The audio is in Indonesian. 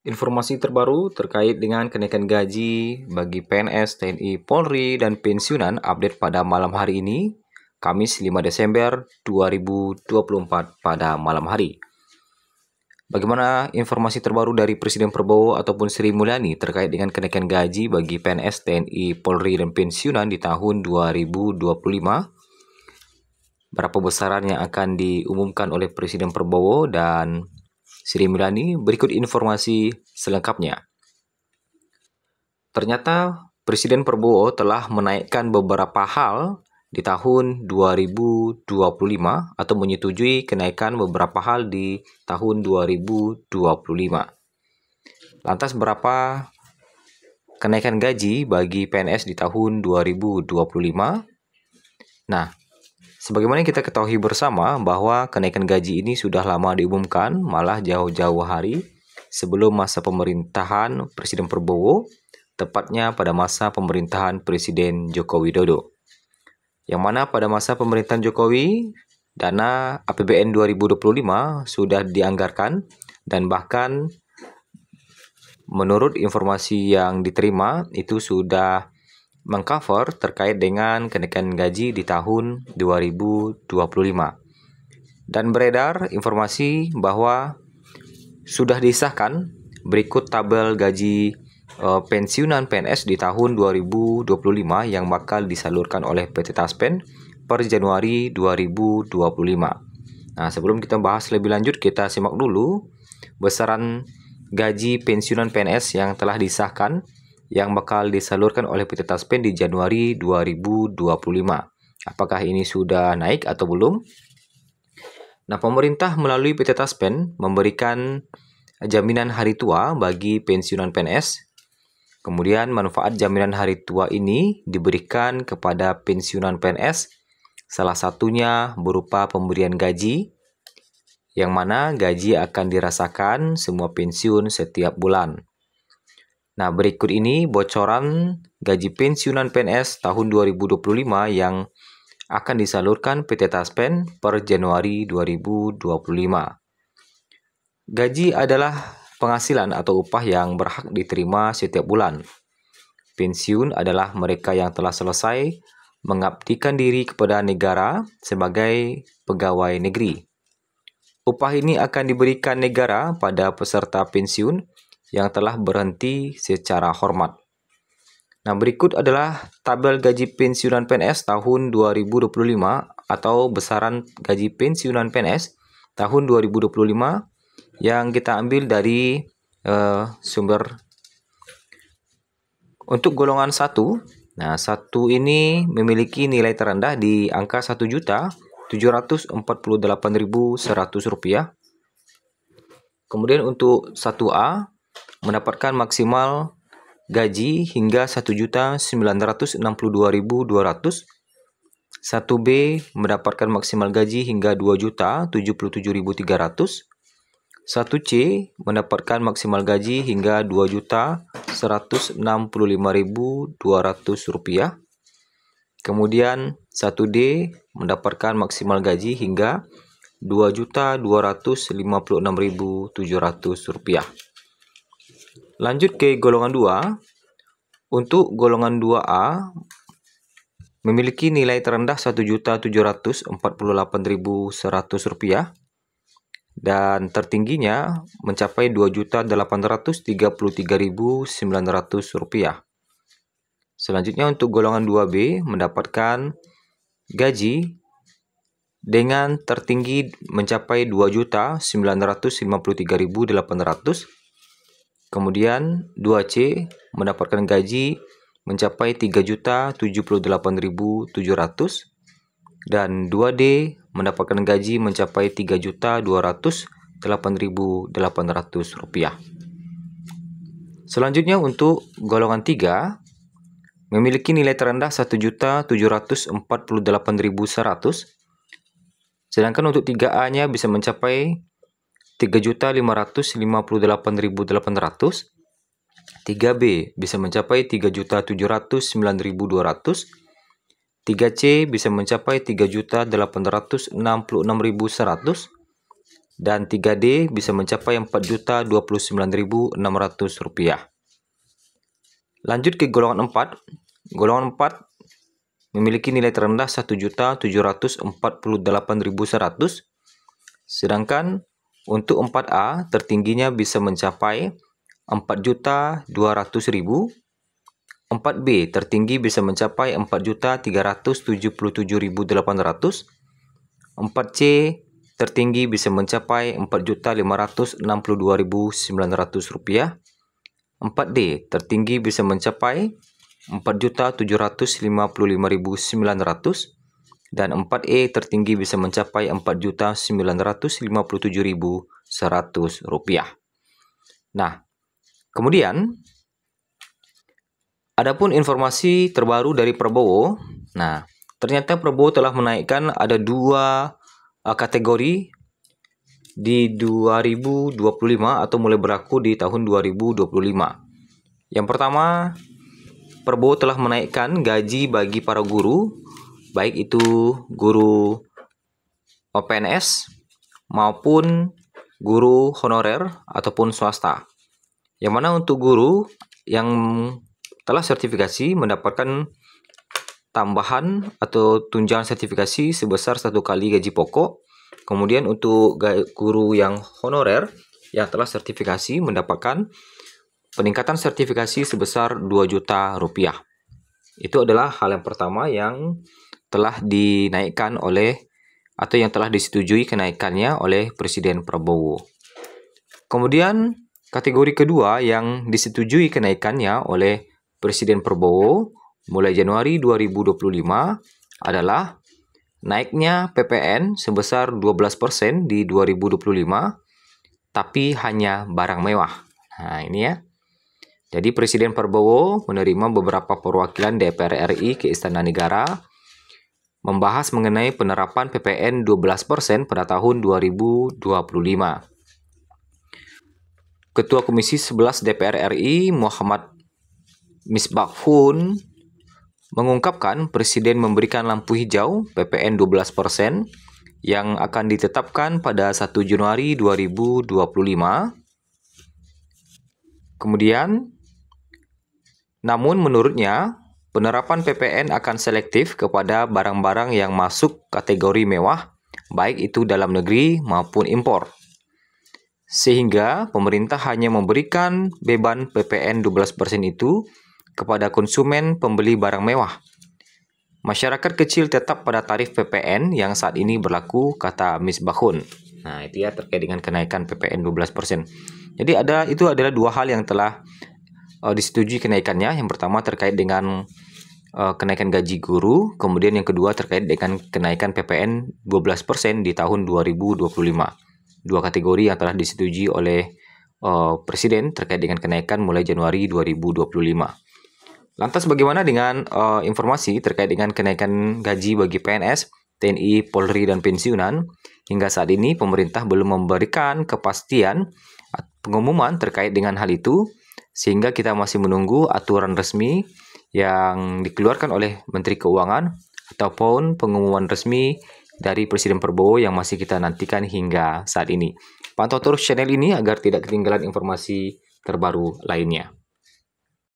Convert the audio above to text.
Informasi terbaru terkait dengan kenaikan gaji bagi PNS, TNI, Polri, dan pensiunan update pada malam hari ini, Kamis 5 Desember 2024 pada malam hari. Bagaimana informasi terbaru dari Presiden Prabowo ataupun Sri Mulyani terkait dengan kenaikan gaji bagi PNS, TNI, Polri, dan pensiunan di tahun 2025? Berapa besaran yang akan diumumkan oleh Presiden Prabowo dan Sri Mulyani? Berikut informasi selengkapnya. Ternyata Presiden Prabowo telah menaikkan beberapa hal di tahun 2025 atau menyetujui kenaikan beberapa hal di tahun 2025. Lantas berapa kenaikan gaji bagi PNS di tahun 2025? Nah, sebagaimana kita ketahui bersama bahwa kenaikan gaji ini sudah lama diumumkan, malah jauh-jauh hari sebelum masa pemerintahan Presiden Prabowo, tepatnya pada masa pemerintahan Presiden Joko Widodo. Yang mana pada masa pemerintahan Jokowi, dana APBN 2025 sudah dianggarkan dan bahkan menurut informasi yang diterima itu sudah mengcover terkait dengan kenaikan gaji di tahun 2025. Dan beredar informasi bahwa sudah disahkan berikut tabel gaji pensiunan PNS di tahun 2025 yang bakal disalurkan oleh PT Taspen per Januari 2025. Nah, sebelum kita bahas lebih lanjut, kita simak dulu besaran gaji pensiunan PNS yang telah disahkan yang bakal disalurkan oleh PT Taspen di Januari 2025. Apakah ini sudah naik atau belum? Nah, pemerintah melalui PT Taspen memberikan jaminan hari tua bagi pensiunan PNS. Kemudian manfaat jaminan hari tua ini diberikan kepada pensiunan PNS, salah satunya berupa pemberian gaji, yang mana gaji akan dirasakan semua pensiun setiap bulan. Nah, berikut ini bocoran gaji pensiunan PNS tahun 2025 yang akan disalurkan PT Taspen per Januari 2025. Gaji adalah penghasilan atau upah yang berhak diterima setiap bulan. Pensiun adalah mereka yang telah selesai mengabdikan diri kepada negara sebagai pegawai negeri. Upah ini akan diberikan negara pada peserta pensiun yang telah berhenti secara hormat. Nah, berikut adalah tabel gaji pensiunan PNS tahun 2025 atau besaran gaji pensiunan PNS tahun 2025 yang kita ambil dari sumber. Untuk golongan 1, nah 1 ini memiliki nilai terendah di angka Rp1.748.100. Kemudian untuk 1A mendapatkan maksimal gaji hingga Rp1.962.200. 1B mendapatkan maksimal gaji hingga Rp2.077.300. 1C mendapatkan maksimal gaji hingga Rp2.165.200. Kemudian 1D mendapatkan maksimal gaji hingga Rp2.256.700. Lanjut ke golongan 2. Untuk golongan 2A memiliki nilai terendah Rp1.748.100 dan tertingginya mencapai Rp2.833.900. Selanjutnya untuk golongan 2B mendapatkan gaji dengan tertinggi mencapai Rp2.953.800. Kemudian 2C mendapatkan gaji mencapai Rp3.078.700 dan 2D mendapatkan gaji mencapai Rp3.208.800. Selanjutnya untuk golongan 3 memiliki nilai terendah Rp1.748.100, sedangkan untuk 3A-nya bisa mencapai Rp3.558.800, 3B bisa mencapai Rp3.709.200, 3C bisa mencapai Rp3.866.100, dan 3D bisa mencapai Rp4.029.600. Lanjut ke golongan 4. Golongan 4 memiliki nilai terendah Rp1.748.100, sedangkan untuk 4A tertingginya bisa mencapai Rp4.200.000, 4B tertinggi bisa mencapai Rp4.377.800, 4C tertinggi bisa mencapai Rp4.562.900, 4D tertinggi bisa mencapai Rp4.755.900, dan 4E tertinggi bisa mencapai Rp4.957.100. Nah, kemudian adapun informasi terbaru dari Prabowo. Nah, ternyata Prabowo telah menaikkan ada 2 kategori di 2025 atau mulai berlaku di tahun 2025. Yang pertama, Prabowo telah menaikkan gaji bagi para guru, baik itu guru PNS maupun guru honorer ataupun swasta. Yang mana untuk guru yang telah sertifikasi mendapatkan tambahan atau tunjangan sertifikasi sebesar 1 kali gaji pokok. Kemudian untuk guru yang honorer yang telah sertifikasi mendapatkan peningkatan sertifikasi sebesar Rp2 juta. Itu adalah hal yang pertama yang telah dinaikkan oleh atau yang telah disetujui kenaikannya oleh Presiden Prabowo. Kemudian kategori kedua yang disetujui kenaikannya oleh Presiden Prabowo mulai Januari 2025 adalah naiknya PPN sebesar 12% di 2025, tapi hanya barang mewah. Nah, ini ya. Jadi Presiden Prabowo menerima beberapa perwakilan DPR RI ke Istana Negara membahas mengenai penerapan PPN 12% pada tahun 2025. Ketua Komisi 11 DPR RI Muhammad Misbahun mengungkapkan Presiden memberikan lampu hijau PPN 12% yang akan ditetapkan pada 1 Januari 2025. Kemudian, namun menurutnya, penerapan PPN akan selektif kepada barang-barang yang masuk kategori mewah, baik itu dalam negeri maupun impor. Sehingga pemerintah hanya memberikan beban PPN 12% itu kepada konsumen pembeli barang mewah. Masyarakat kecil tetap pada tarif PPN yang saat ini berlaku, kata Misbahun. Nah, itu ya terkait dengan kenaikan PPN 12%. Jadi itu adalah 2 hal yang telah disetujui kenaikannya. Yang pertama terkait dengan kenaikan gaji guru, kemudian yang kedua terkait dengan kenaikan PPN 12% di tahun 2025. 2 kategori yang telah disetujui oleh Presiden terkait dengan kenaikan mulai Januari 2025. Lantas bagaimana dengan informasi terkait dengan kenaikan gaji bagi PNS, TNI, Polri, dan pensiunan? Hingga saat ini pemerintah belum memberikan kepastian pengumuman terkait dengan hal itu, sehingga kita masih menunggu aturan resmi yang dikeluarkan oleh Menteri Keuangan ataupun pengumuman resmi dari Presiden Prabowo yang masih kita nantikan hingga saat ini. Pantau terus channel ini agar tidak ketinggalan informasi terbaru lainnya.